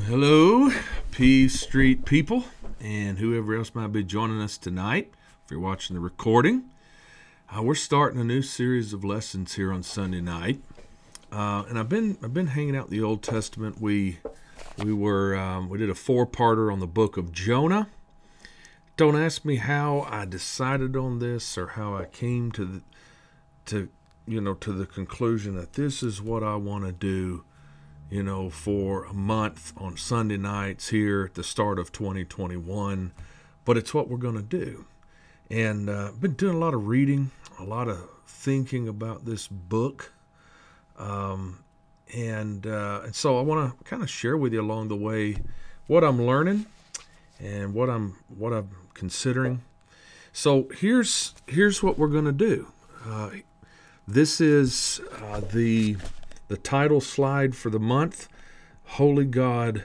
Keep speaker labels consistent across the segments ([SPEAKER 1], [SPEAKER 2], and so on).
[SPEAKER 1] Hello, P Street people, and whoever else might be joining us tonight. If you're watching the recording, we're starting a new series of lessons here on Sunday night, and I've been hanging out in the Old Testament. We did a four-parter on the book of Jonah. Don't ask me how I decided on this or how I came to the conclusion that this is what I want to do, for a month on Sunday nights here at the start of 2021. But it's what we're going to do. And I've been doing a lot of reading, a lot of thinking about this book. And so I want to kind of share with you along the way what I'm learning and what I'm considering. So here's what we're going to do. This is the title slide for the month: Holy God,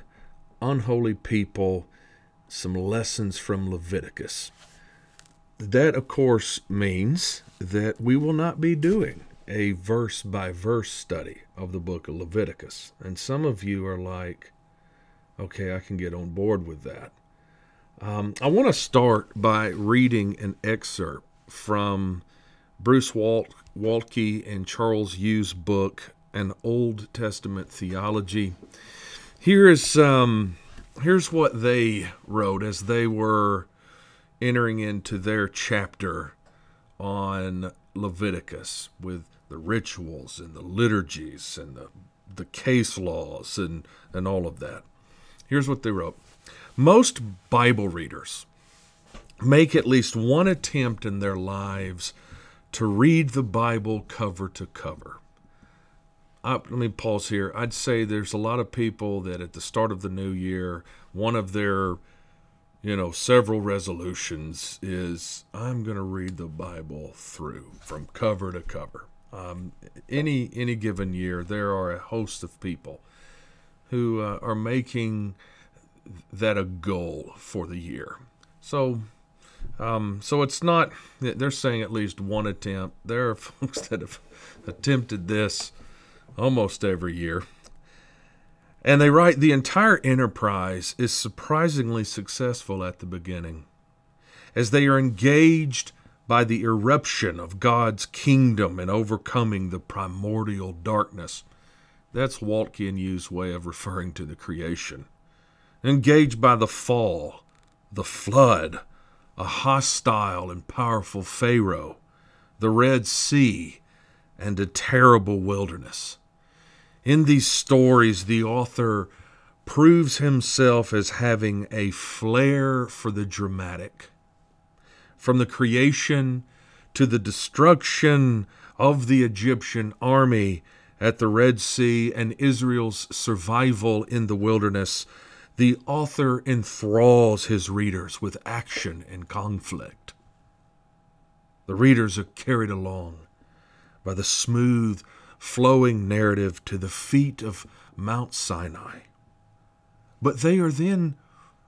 [SPEAKER 1] Unholy People, some lessons from Leviticus. That, of course, means that we will not be doing a verse-by-verse study of the book of Leviticus. And some of you are like, okay, I can get on board with that. I want to start by reading an excerpt from Bruce Waltke and Charles Yu's book, An Old Testament Theology. Here's what they wrote as they were entering into their chapter on Leviticus with the rituals and the liturgies and the case laws and all of that. Here's what they wrote. Most Bible readers make at least one attempt in their lives to read the Bible cover to cover. Let me pause here. I'd say there's a lot of people that at the start of the new year, one of their, several resolutions is, I'm going to read the Bible through from cover to cover. Any given year, there are a host of people who are making that a goal for the year. So it's not, they're saying at least one attempt. There are folks that have attempted this almost every year. And they write, the entire enterprise is surprisingly successful at the beginning, as they are engaged by the eruption of God's kingdom and overcoming the primordial darkness. That's Waltke and Yu's way of referring to the creation. Engaged by the fall, the flood, a hostile and powerful Pharaoh, the Red Sea, and a terrible wilderness. In these stories, the author proves himself as having a flair for the dramatic. From the creation to the destruction of the Egyptian army at the Red Sea and Israel's survival in the wilderness, the author enthralls his readers with action and conflict. The readers are carried along by the smooth, flowing narrative to the feet of Mount Sinai. But they are then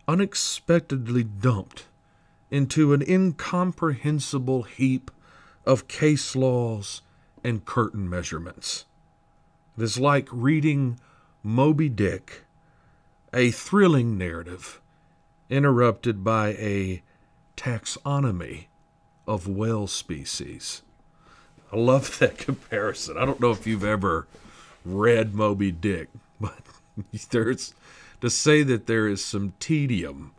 [SPEAKER 1] unexpectedly dumped into an incomprehensible heap of case laws and curtain measurements. It is like reading Moby Dick, a thrilling narrative interrupted by a taxonomy of whale species. I love that comparison. I don't know if you've ever read Moby Dick, but to say that there is some tedium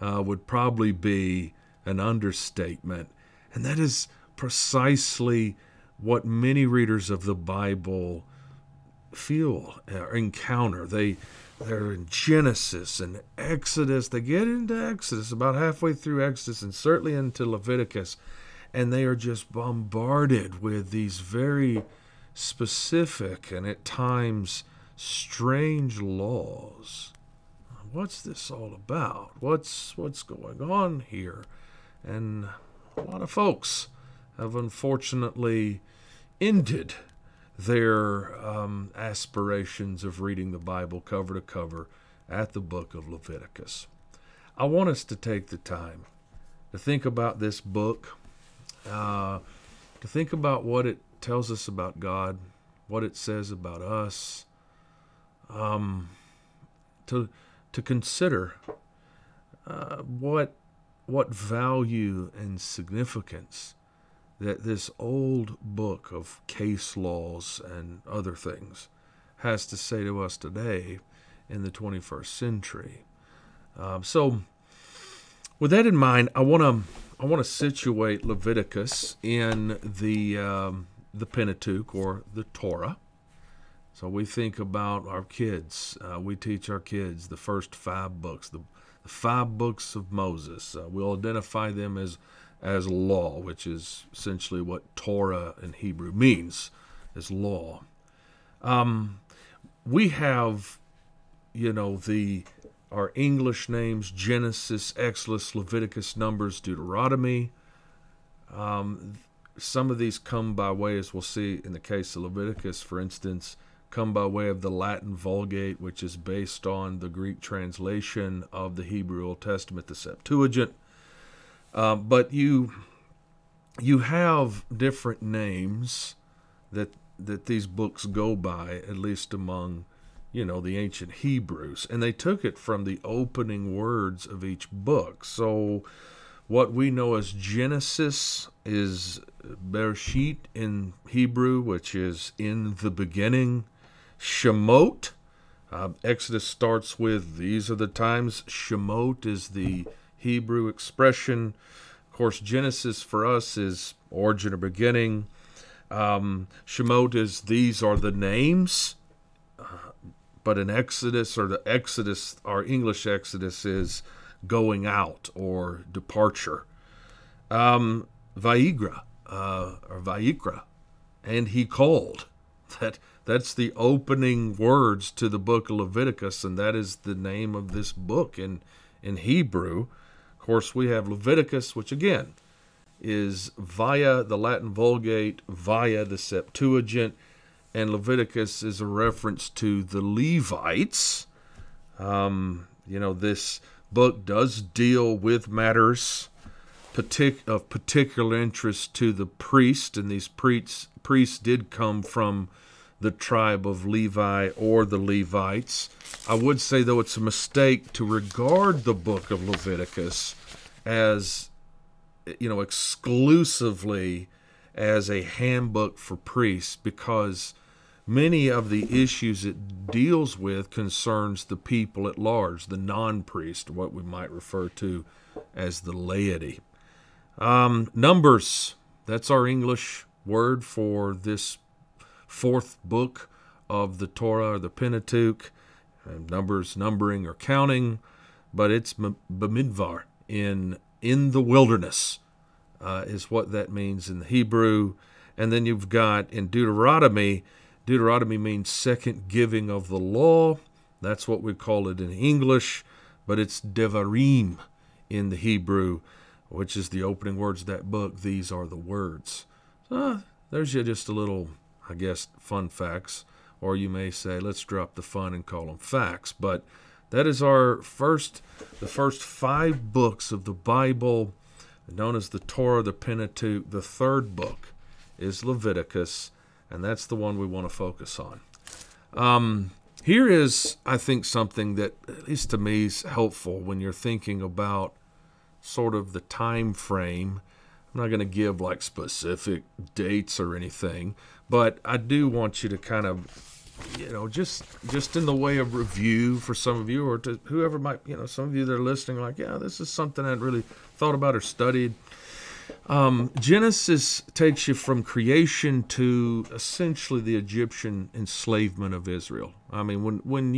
[SPEAKER 1] would probably be an understatement. And that is precisely what many readers of the Bible feel or encounter. They're in Genesis and Exodus. They get into Exodus about halfway through Exodus and certainly into Leviticus, and they are just bombarded with these very specific and at times strange laws. What's this all about? What's going on here? And a lot of folks have unfortunately ended their aspirations of reading the Bible cover to cover at the book of Leviticus. I want us to take the time to think about this book, to think about what it tells us about God, what it says about us, to to consider what value and significance that this old book of case laws and other things has to say to us today in the 21st century. So, with that in mind, I want to situate Leviticus in the Pentateuch, or the Torah. So we think about our kids. We teach our kids the first 5 books, the 5 books of Moses. We'll identify them as law, which is essentially what Torah in Hebrew means, as law. We have, our English names: Genesis, Exodus, Leviticus, Numbers, Deuteronomy. Some of these come by way, as we'll see in the case of Leviticus, for instance, come by way of the Latin Vulgate, which is based on the Greek translation of the Hebrew Old Testament, the Septuagint. But you have different names that these books go by, at least among, the ancient Hebrews. And they took it from the opening words of each book. So what we know as Genesis is Bereshit in Hebrew, which is in the beginning. Shemot, Exodus starts with, these are the times. Shemot is the Hebrew expression. Of course, Genesis for us is origin or beginning. Shemot is, these are the names. But in Exodus, or the Exodus, our English Exodus is going out or departure. Vayikra, or Vayikra, and he called. That's the opening words to the book of Leviticus, and that is the name of this book in Hebrew. Of course, we have Leviticus, which again is via the Latin Vulgate, via the Septuagint, and Leviticus is a reference to the Levites. This book does deal with matters of particular interest to the priest, and these priests did come from the tribe of Levi or the Levites. I would say, though, it's a mistake to regard the book of Leviticus as, exclusively as a handbook for priests, because many of the issues it deals with concerns the people at large, the non-priest, what we might refer to as the laity. Numbers, that's our English word for this 4th book of the Torah, or the Pentateuch. Numbers, numbering or counting, but it's Bamidbar, in the wilderness, is what that means in the Hebrew. And then you've got in Deuteronomy means second giving of the law. That's what we call it in English, but it's Devarim in the Hebrew, which is the opening words of that book. These are the words. There's just a little, I guess, fun facts, or you may say, let's drop the fun and call them facts. But that is the first 5 books of the Bible, known as the Torah, the Pentateuch. The 3rd book is Leviticus, and that's the one we want to focus on. Here is, I think, something that, at least to me, is helpful when you're thinking about sort of the time frame. I'm not going to give like specific dates or anything, but I do want you to kind of, just in the way of review for some of you, or to whoever might, some of you that are listening, like, yeah, this is something I hadn't really thought about or studied. Genesis takes you from creation to essentially the Egyptian enslavement of Israel. I mean, when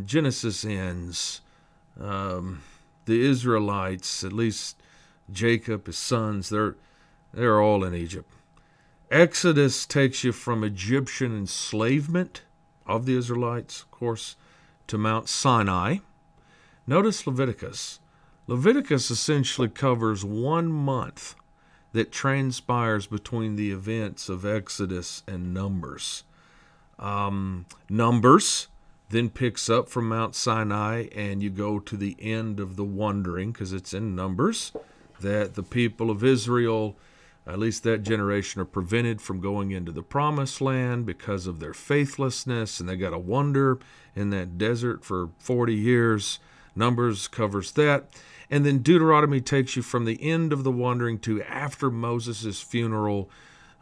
[SPEAKER 1] Genesis ends, the Israelites, at least Jacob, his sons, they're all in Egypt. Exodus takes you from Egyptian enslavement of the Israelites, of course, to Mount Sinai. Notice Leviticus. Leviticus essentially covers 1 month that transpires between the events of Exodus and Numbers. Numbers then picks up from Mount Sinai, and you go to the end of the wandering, because it's in Numbers, that the people of Israel at least that generation, are prevented from going into the promised land because of their faithlessness, and they got to wander in that desert for 40 years. Numbers covers that. And then Deuteronomy takes you from the end of the wandering to after Moses' funeral,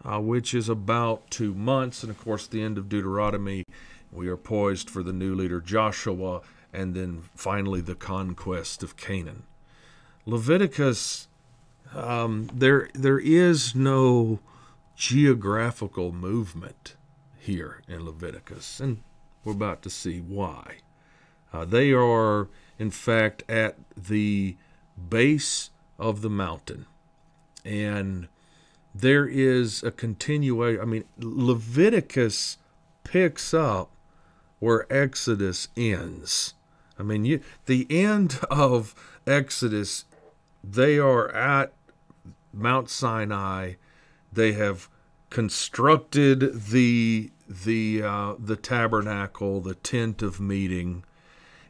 [SPEAKER 1] which is about 2 months. And of course, the end of Deuteronomy, we are poised for the new leader Joshua, and then finally the conquest of Canaan. Leviticus, there is no geographical movement here in Leviticus, and we're about to see why. They are, in fact, at the base of the mountain, and there is a continuation. I mean, Leviticus picks up where Exodus ends. I mean, the end of Exodus, they are at Mount Sinai. They have constructed the tabernacle, the tent of meeting,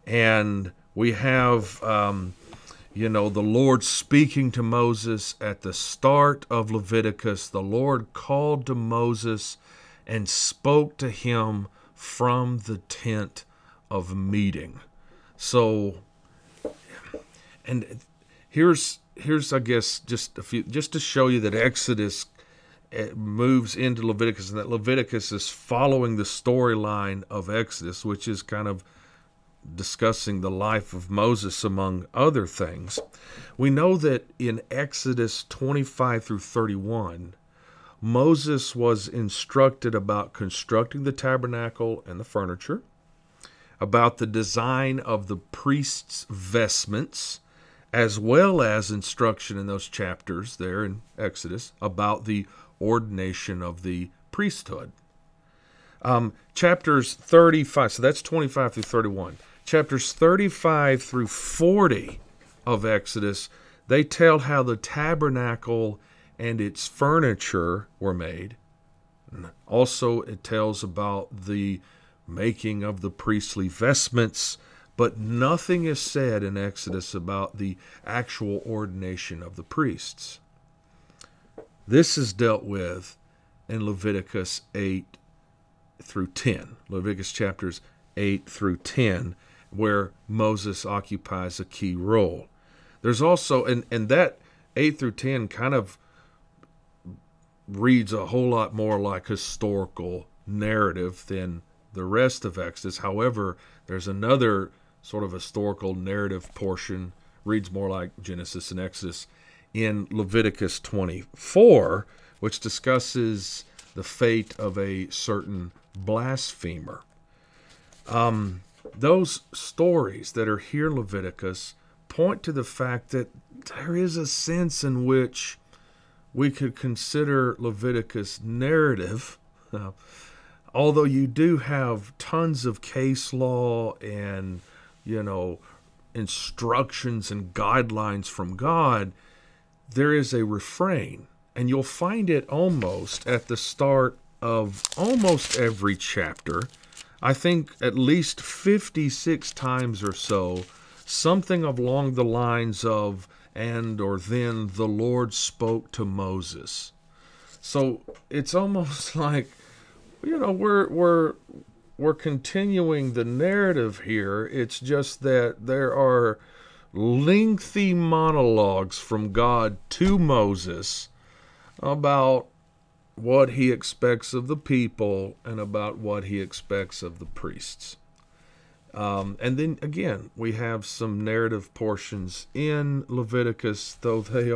[SPEAKER 1] and we have the Lord speaking to Moses at the start of Leviticus. The Lord called to Moses and spoke to him from the tent of meeting. So, and here's I guess just to show you that Exodus moves into Leviticus, and that Leviticus is following the storyline of Exodus, which is kind of discussing the life of Moses among other things. We know that in Exodus 25 through 31, Moses was instructed about constructing the tabernacle and the furniture, about the design of the priest's vestments, as well as instruction in those chapters there in Exodus about the ordination of the priesthood. Chapters 35, so that's 25 through 31. Chapters 35 through 40 of Exodus, they tell how the tabernacle and its furniture were made. Also, it tells about the making of the priestly vestments, but nothing is said in Exodus about the actual ordination of the priests. This is dealt with in Leviticus 8 through 10, Leviticus chapters 8 through 10, where Moses occupies a key role. There's also, and that 8 through 10 kind of reads a whole lot more like historical narrative than the rest of Exodus. However, there's another sort of historical narrative portion, reads more like Genesis and Exodus, in Leviticus 24, which discusses the fate of a certain blasphemer. Those stories that are here in Leviticus point to the fact that there is a sense in which we could consider Leviticus narrative, although you do have tons of case law and, instructions and guidelines from God. There is a refrain, and you'll find it almost at the start of almost every chapter. I think at least 56 times or so, something along the lines of, and or then the Lord spoke to Moses. So it's almost like, we're continuing the narrative here. It's just that there are lengthy monologues from God to Moses about what he expects of the people and about what he expects of the priests. And then again, we have some narrative portions in Leviticus, though they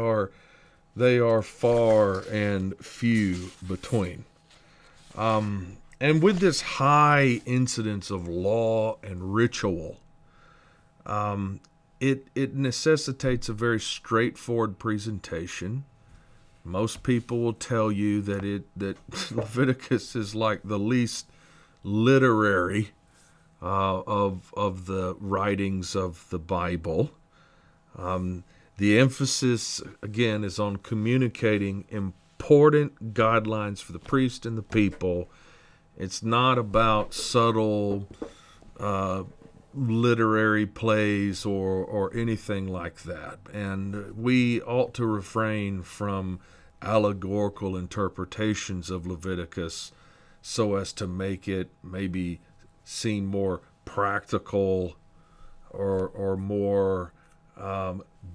[SPEAKER 1] are far and few between. And with this high incidence of law and ritual, it necessitates a very straightforward presentation. Most people will tell you that Leviticus is like the least literary of the writings of the Bible. The emphasis, again, is on communicating important guidelines for the priest and the people. It's not about subtle literary plays or anything like that. And we ought to refrain from allegorical interpretations of Leviticus so as to make it maybe seem more practical or more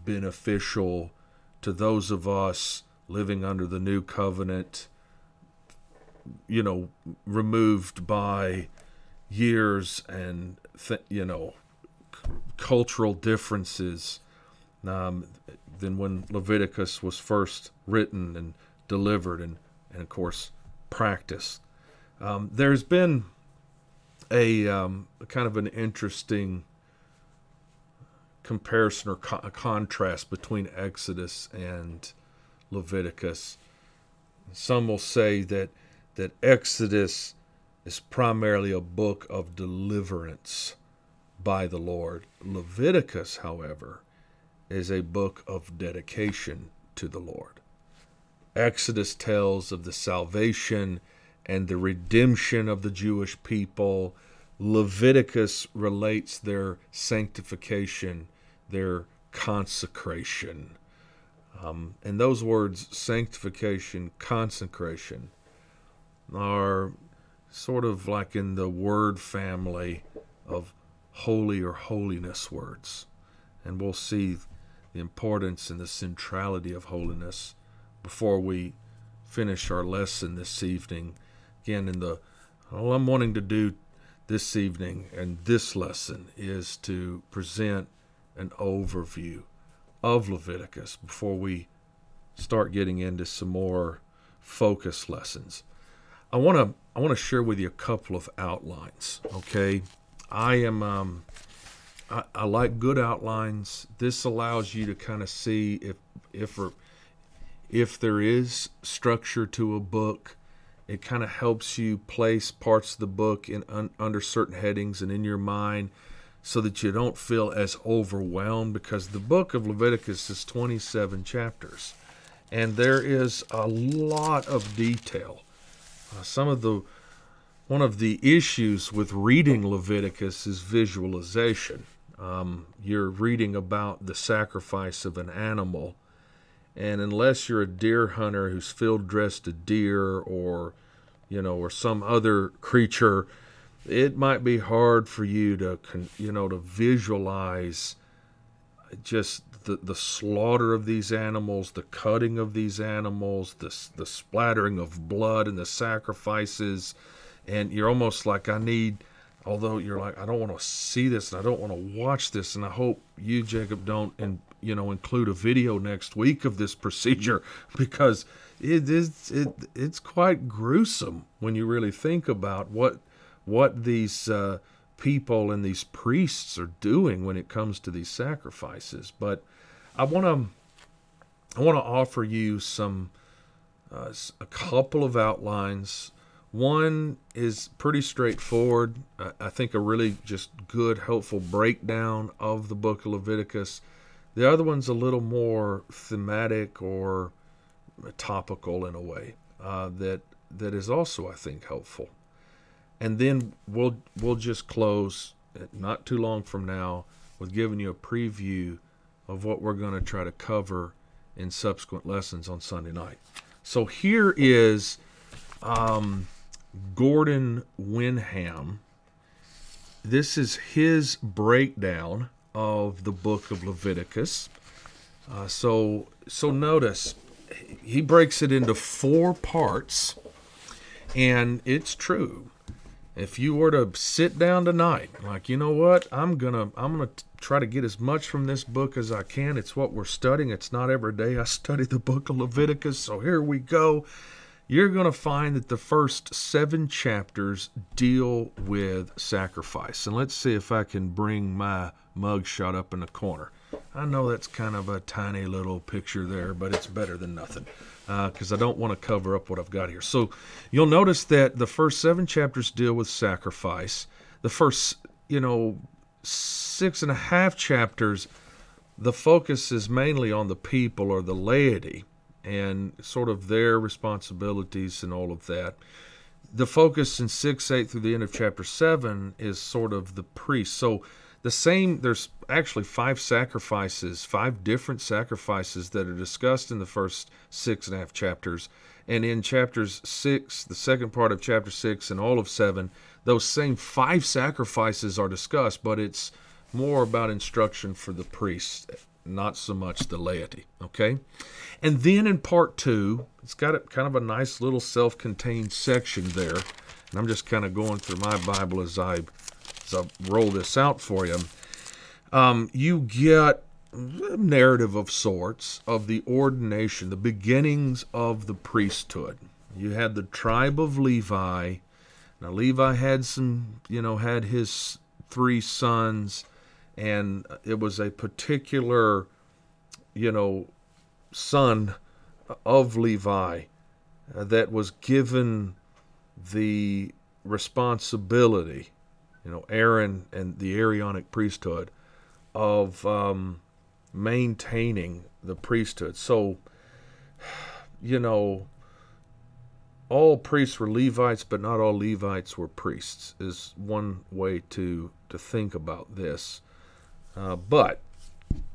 [SPEAKER 1] beneficial to those of us living under the new covenant, removed by years and, cultural differences than when Leviticus was first written and delivered and of course, practiced. There's been a kind of an interesting comparison or contrast between Exodus and Leviticus. Some will say that Exodus is primarily a book of deliverance by the Lord. Leviticus, however, is a book of dedication to the Lord. Exodus tells of the salvation and the redemption of the Jewish people. Leviticus relates their sanctification, their consecration. And those words, sanctification, consecration, are sort of like in the word family of holy or holiness words. And we'll see the importance and the centrality of holiness before we finish our lesson this evening. Again, all I'm wanting to do this evening and this lesson is to present an overview of Leviticus before we start getting into some more focused lessons. I want to share with you a couple of outlines. Okay, I like good outlines. This allows you to kind of see if there is structure to a book. It kind of helps you place parts of the book under certain headings and in your mind so that you don't feel as overwhelmed, because the book of Leviticus is 27 chapters and there is a lot of detail. One of the issues with reading Leviticus is visualization. You're reading about the sacrifice of an animal, and unless you're a deer hunter who's field dressed a deer or some other creature, it might be hard for you to visualize just the slaughter of these animals, the cutting of these animals, the splattering of blood and the sacrifices. And you're almost like, although you're like, I don't want to see this and I don't want to watch this, and I hope you, Jacob, don't include a video next week of this procedure, because it's quite gruesome when you really think about what these people and these priests are doing when it comes to these sacrifices. But I want to offer you a couple of outlines. One is pretty straightforward. I think a really just good, helpful breakdown of the book of Leviticus. The other one's a little more thematic or topical in a way that is also, I think, helpful. And then we'll just close not too long from now with giving you a preview of what we're going to try to cover in subsequent lessons on Sunday night. So here is Gordon Wenham. This is his breakdown of the book of Leviticus. So notice he breaks it into 4 parts, and it's true. If you were to sit down tonight, like, you know what, I'm gonna try to get as much from this book as I can. It's what we're studying. It's not every day I study the book of Leviticus, so here we go. You're going to find that the first 7 chapters deal with sacrifice. And let's see if I can bring my mugshot up in the corner. I know that's kind of a tiny little picture there, but it's better than nothing, because I don't want to cover up what I've got here. So you'll notice that the first 7 chapters deal with sacrifice. The first, 6.5 chapters, the focus is mainly on the people or the laity and sort of their responsibilities and all of that. The focus in 6, 8 through the end of chapter 7 is sort of the priest. So The same, there's actually five different sacrifices that are discussed in the first 6.5 chapters. And in chapters 6, the second part of chapter 6 and all of 7, those same five sacrifices are discussed, but it's more about instruction for the priests, not so much the laity. Okay? And then in part 2, it's got kind of a nice little self-contained section there. And I'm just kind of going through my Bible as I roll this out for you. You get a narrative of sorts of the ordination, the beginnings of the priesthood. You had the tribe of Levi. Now Levi had had his 3 sons, and it was a particular, son of Levi that was given the responsibility, Aaron and the Aaronic priesthood, of maintaining the priesthood. So, all priests were Levites, but not all Levites were priests, is one way to think about this. But,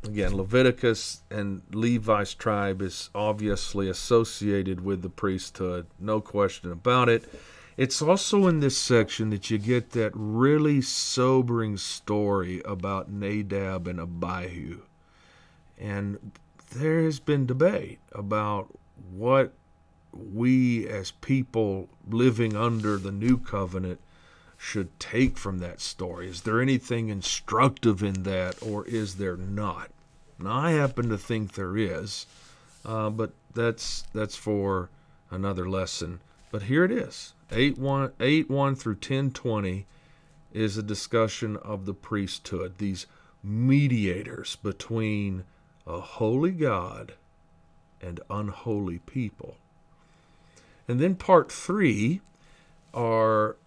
[SPEAKER 1] again, Leviticus and Levi's tribe is obviously associated with the priesthood, no question about it. It's also in this section that you get that really sobering story about Nadab and Abihu. And there has been debate about what we as people living under the new covenant should take from that story. Is there anything instructive in that, or is there not? Now, I happen to think there is, but that's for another lesson. But here it is. 8:1 through 10:20 is a discussion of the priesthood, these mediators between a holy God and unholy people. And then part 3 are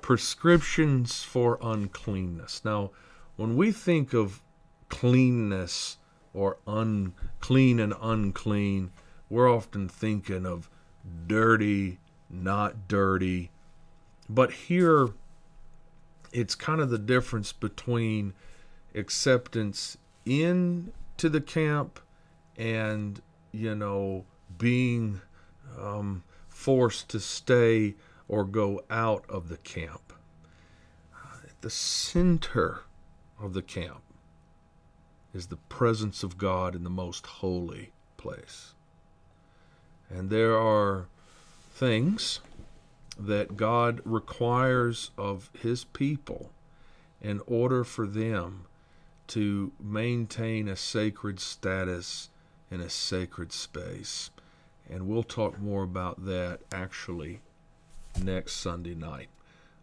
[SPEAKER 1] prescriptions for uncleanness. Now, when we think of cleanness or clean and unclean, we're often thinking of dirty, not dirty. But here, it's kind of the difference between acceptance into the camp and, being forced to stay or go out of the camp. At the center of the camp is the presence of God in the most holy place. And there are things that God requires of his people in order for them to maintain a sacred status in a sacred space. And we'll talk more about that actually next Sunday night.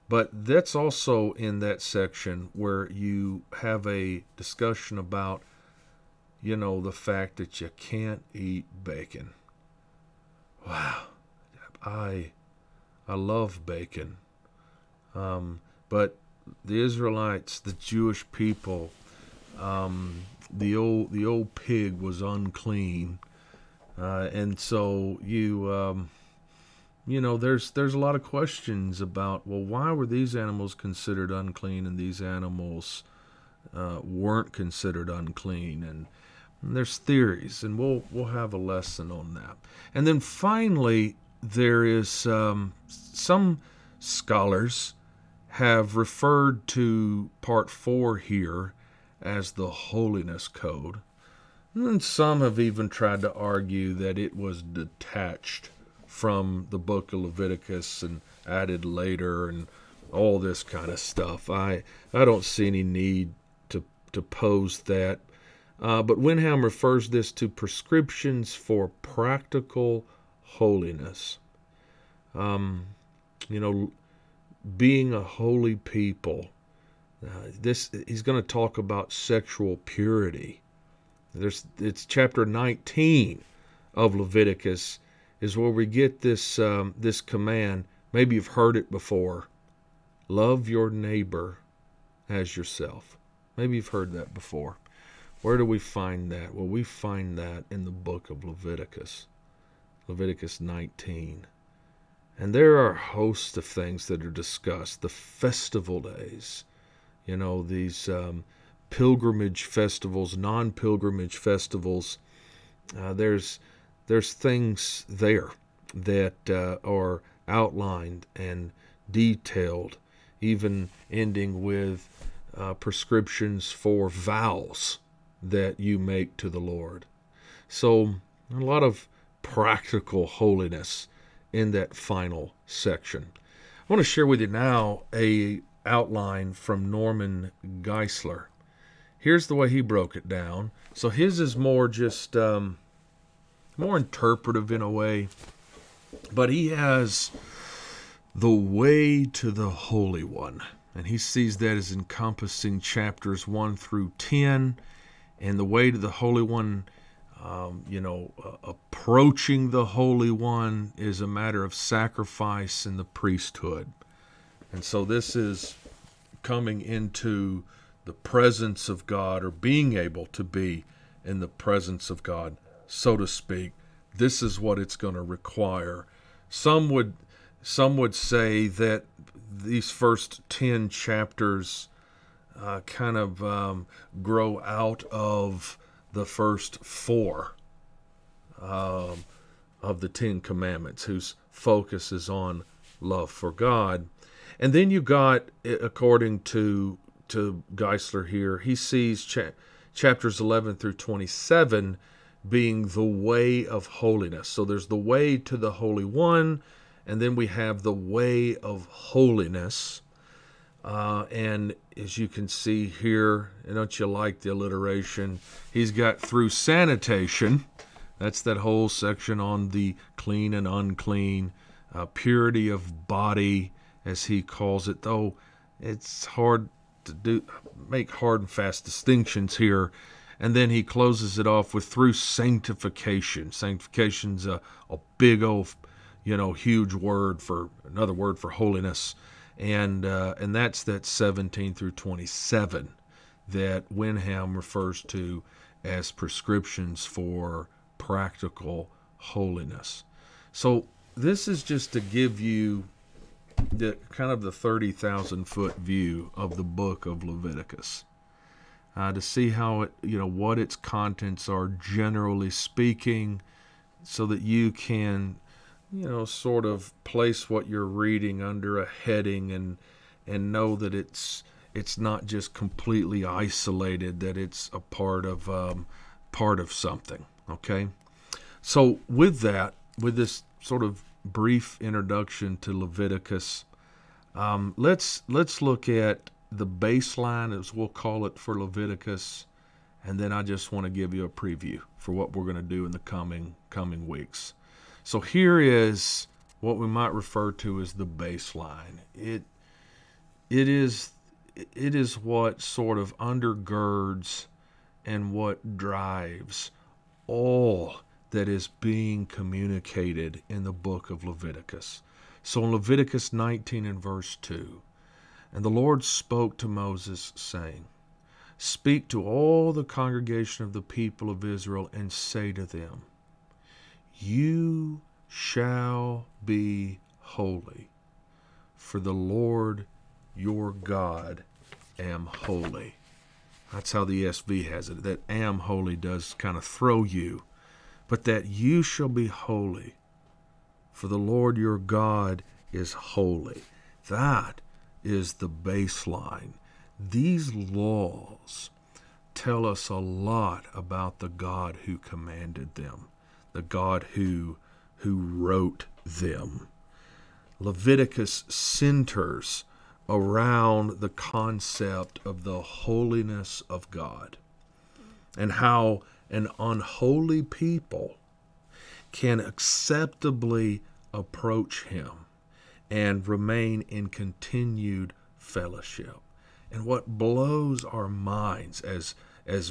[SPEAKER 1] But that's also in that section where you have a discussion about, the fact that you can't eat bacon. Wow. I love bacon. But the Israelites, the Jewish people, the old pig was unclean. And so there's a lot of questions about, well, why were these animals considered unclean and these animals weren't considered unclean? And there's theories, and we'll have a lesson on that. And then finally, there is some scholars have referred to part 4 here as the holiness code. And some have even tried to argue that it was detached from the book of Leviticus and added later and all this kind of stuff. I don't see any need to pose that. But Wenham refers this to prescriptions for practical holiness. Being a holy people. He's going to talk about sexual purity. It's chapter 19 of Leviticus is where we get this command. Maybe you've heard it before. Love your neighbor as yourself. Maybe you've heard that before. Where do we find that? Well, we find that in the book of Leviticus. Leviticus 19. And there are a host of things that are discussed. The festival days. these pilgrimage festivals, non-pilgrimage festivals. There's things there that are outlined and detailed, even ending with prescriptions for vows that you make to the Lord. So a lot of practical holiness in that final section. I want to share with you now a outline from Norman Geisler. Here's the way he broke it down. So his is more just more interpretive in a way, but he has the way to the Holy One, and he sees that as encompassing chapters 1 through 10, and the way to the Holy One, approaching the Holy One is a matter of sacrifice in the priesthood. And so this is coming into the presence of God, or being able to be in the presence of God, so to speak. This is what it's going to require. Some would say that these first 10 chapters kind of grow out of the first 4 of the 10 Commandments, whose focus is on love for God. And then you got, according to Geisler here, he sees chapters 11 through 27 being the way of holiness. So there's the way to the Holy One, and then we have the way of holiness. And as you can see here, and don't you like the alliteration, he's got through sanitation. That's that whole section on the clean and unclean, purity of body, as he calls it, though it's hard to make hard and fast distinctions here. And then he closes it off with through sanctification. Sanctification's a big old, huge word for another word for holiness, and that's that 17 through 27 that Wenham refers to as prescriptions for practical holiness. So this is just to give you the kind of the 30,000-foot view of the book of Leviticus, to see how it, what its contents are generally speaking, so that you can, sort of place what you're reading under a heading and know that it's not just completely isolated, that it's a part of something. Okay, so with this sort of brief introduction to Leviticus, let's look at the baseline, as we'll call it, for Leviticus, and then I just want to give you a preview for what we're going to do in the coming weeks. So here is what we might refer to as the baseline. It is what sort of undergirds and what drives all that is being communicated in the book of Leviticus. So in Leviticus 19 and verse 2, and the Lord spoke to Moses, saying, Speak to all the congregation of the people of Israel, and say to them, You shall be holy, for the Lord your God am holy. That's how the ESV has it. That am holy does kind of throw you. But that you shall be holy, for the Lord your God is holy. That is the baseline. These laws tell us a lot about the God who commanded them, the God who wrote them. Leviticus centers around the concept of the holiness of God, and how an unholy people can acceptably approach him and remain in continued fellowship. And what blows our minds as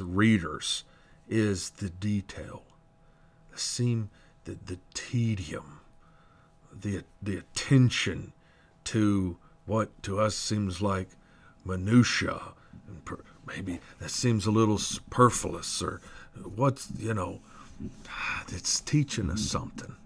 [SPEAKER 1] readers is the detail, the tedium, the attention to what to us seems like minutia, and maybe that seems a little superfluous, or it's teaching us something.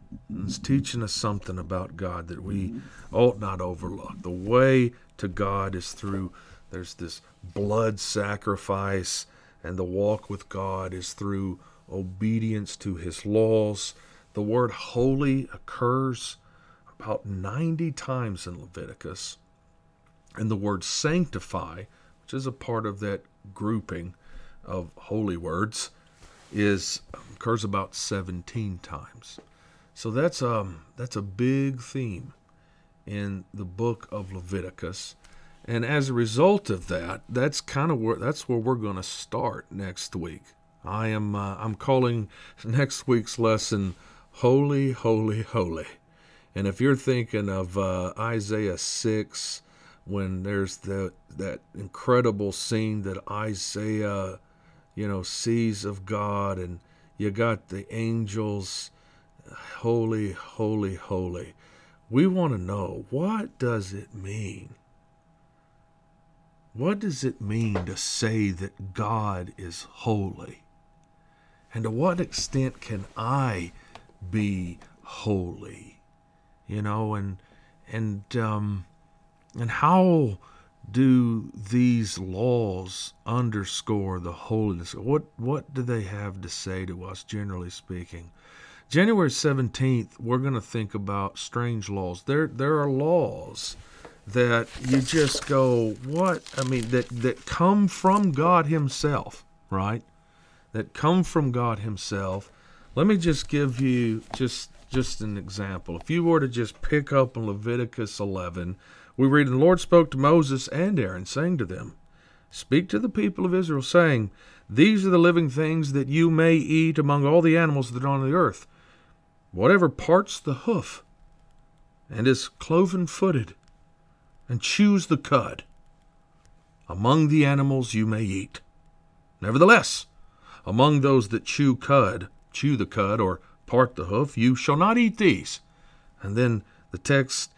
[SPEAKER 1] It's teaching us something about God that we ought not overlook. The way to God is through There's this blood sacrifice, and the walk with God is through obedience to his laws. The word holy occurs about 90 times in Leviticus. And the word sanctify, which is a part of that grouping of holy words, occurs about 17 times. So that's a big theme in the book of Leviticus. And as a result of that, that's where we're going to start next week. I'm calling next week's lesson Holy, Holy, Holy. And if you're thinking of Isaiah 6, when there's that incredible scene that Isaiah, sees of God, and you got the angels, holy, holy, holy. We want to know, what does it mean? What does it mean to say that God is holy? And to what extent can I be holy? And how do these laws underscore the holiness? What do they have to say to us, generally speaking? January 17th, we're going to think about strange laws. There are laws that you just go, what? I mean, that come from God himself, right? That come from God himself. Let me just give you just an example. If you were to just pick up in Leviticus 11, we read, "And the Lord spoke to Moses and Aaron, saying to them, Speak to the people of Israel, saying, These are the living things that you may eat among all the animals that are on the earth. Whatever parts the hoof, and is cloven-footed, and chews the cud, among the animals you may eat. Nevertheless, among those that chew the cud, or part the hoof, you shall not eat these." And then the text,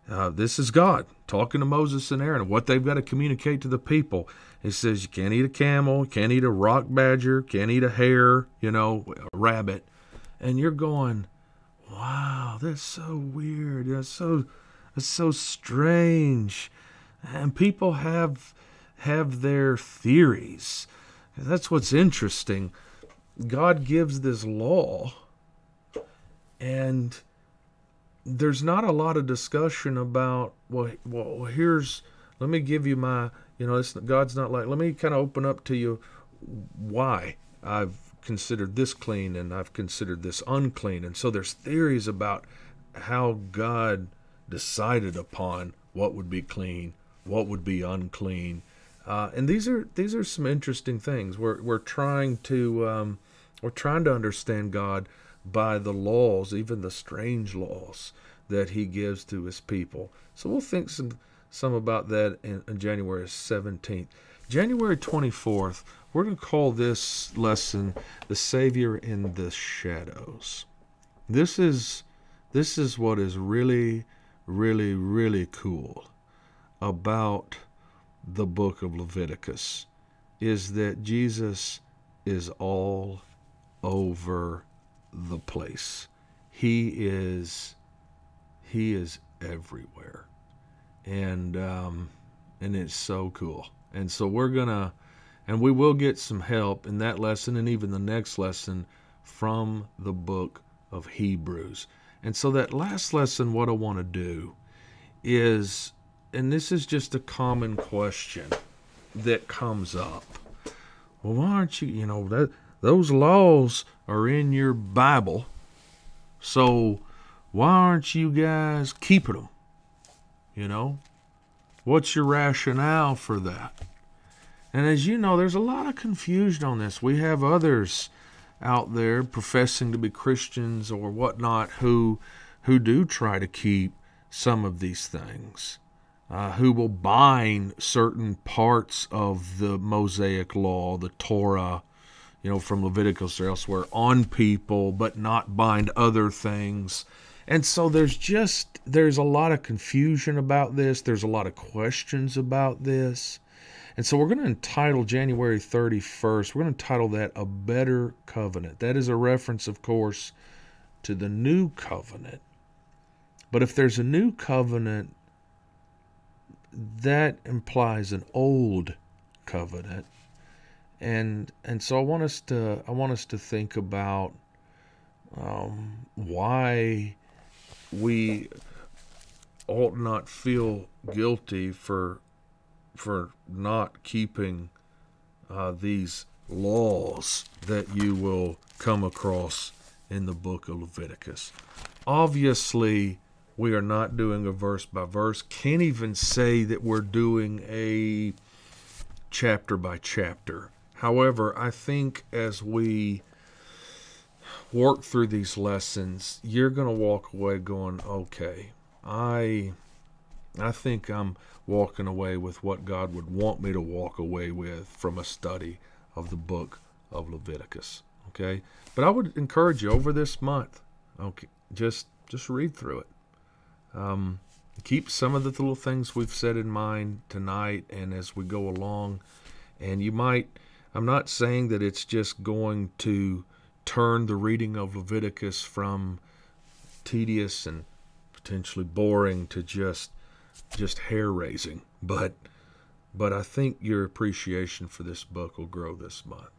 [SPEAKER 1] this is God talking to Moses and Aaron, what they've got to communicate to the people. He says, you can't eat a camel, you can't eat a rock badger, can't eat a hare, a rabbit. And you're going, wow, that's so weird. That's so strange. And people have their theories. That's what's interesting. God gives this law, and there's not a lot of discussion about, let me give you my, God's not like, let me kind of open up to you why I've considered this clean and I've considered this unclean. And so there's theories about how God decided upon what would be clean, what would be unclean. And these are some interesting things. We're trying to understand God by the laws, even the strange laws that he gives to his people. So we'll think some about that in January 17th. January 24th, we're going to call this lesson "The Savior in the Shadows." This is what is really, really, really cool about the book of Leviticus, is that Jesus is all over the place. He is everywhere, and it's so cool. And so we will get some help in that lesson and even the next lesson from the book of Hebrews. And so that last lesson, what I want to do is, and this is just a common question that comes up. Well, why aren't you, those laws are in your Bible, so why aren't you guys keeping them? What's your rationale for that? And as you know, there's a lot of confusion on this. We have others out there professing to be Christians or whatnot who do try to keep some of these things, who will bind certain parts of the Mosaic law, the Torah, from Leviticus or elsewhere, on people, but not bind other things. And so there's a lot of confusion about this. There's a lot of questions about this. And so we're going to entitle January 31st, we're going to title that "A Better Covenant." That is a reference, of course, to the new covenant. But if there's a new covenant, that implies an old covenant. And so I want us to think about why we ought not feel guilty for not keeping these laws that you will come across in the book of Leviticus. Obviously, we are not doing a verse by verse. Can't even say that we're doing a chapter by chapter. However, I think as we work through these lessons, you're going to walk away going, okay, I think I'm walking away with what God would want me to walk away with from a study of the book of Leviticus. Okay? But I would encourage you over this month, okay, just read through it. Keep some of the little things we've said in mind tonight and as we go along. And you might, I'm not saying that it's just going to turn the reading of Leviticus from tedious and potentially boring to just hair-raising. But I think your appreciation for this book will grow this month.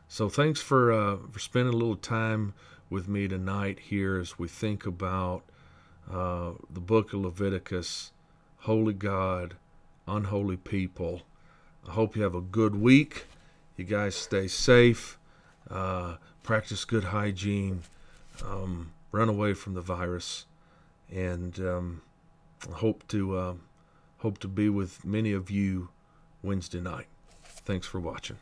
[SPEAKER 1] So thanks for spending a little time with me tonight here as we think about the book of Leviticus, holy God, unholy people. I hope you have a good week. You guys stay safe, practice good hygiene, run away from the virus, and hope to be with many of you Wednesday night. Thanks for watching.